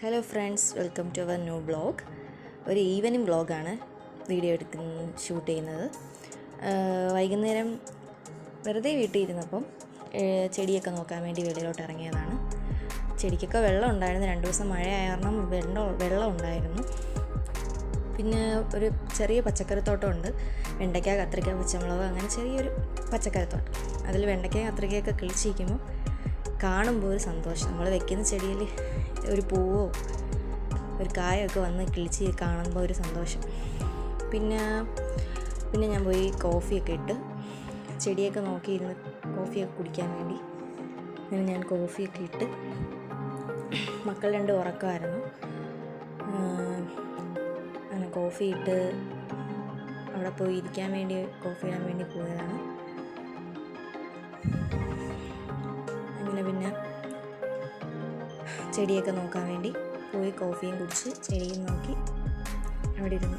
Hello friends, welcome to our new vlog. ഒരു evening വ്ളോഗാണ് video shoot ചെയ്യുന്നത്. വൈകുന്നേരം വെറുതെ വീട്ടിൽ ഇരുന്നപ്പം ചെടിയൊക്കെ നോക്കാൻ വേണ്ടി വെളിയിലോട്ട് ഇറങ്ങിയതാണ്. ചെടിക്കൊക്കെ വെള്ളം ഉണ്ടായിരുന്നു. 2 ദിവസം മഴ കാരണം വെള്ളം ഉണ്ടായിരുന്നു. പിന്നെ ഒരു ചെറിയ പച്ചക്കറിത്തോട്ടമുണ്ട്. വെണ്ടയ്ക്ക, കത്രിക്ക, പച്ചമുളക്, അങ്ങനെ ചെറിയൊരു പച്ചക്കറിത്തോട്ടം. അതിൽ വെണ്ടയ്ക്ക കത്രിക്കയൊക്കെ കിളിച്ചിരിക്കുമ്പോൾ കാണുമ്പോൾ ഒരു സന്തോഷം. നമ്മൾ വെക്കുന്ന ചെടിയിൽ ഒരു പൂവോ ഒരു കായൊക്കെ വന്ന് കിളിച്ച് കാണുമ്പോൾ ഒരു സന്തോഷം. പിന്നെ ഞാൻ പോയി കോഫിയൊക്കെ ഇട്ട് ചെടിയൊക്കെ നോക്കിയിരുന്ന് കോഫിയൊക്കെ കുടിക്കാൻ വേണ്ടി അങ്ങനെ ഞാൻ കോഫിയൊക്കെ ഇട്ട്, മക്കൾ 2 ഉറക്കമായിരുന്നു. അങ്ങനെ കോഫി ഇട്ട് അവിടെ പോയി ഇരിക്കാൻ വേണ്ടി, കോഫി ഇടാൻ വേണ്ടി പോയതാണ്. അങ്ങനെ പിന്നെ ചെടിയൊക്കെ നോക്കാൻ വേണ്ടി പോയി കോഫിയും കുടിച്ച് ചെടിയും നോക്കി അവിടെ ഇരുന്നു.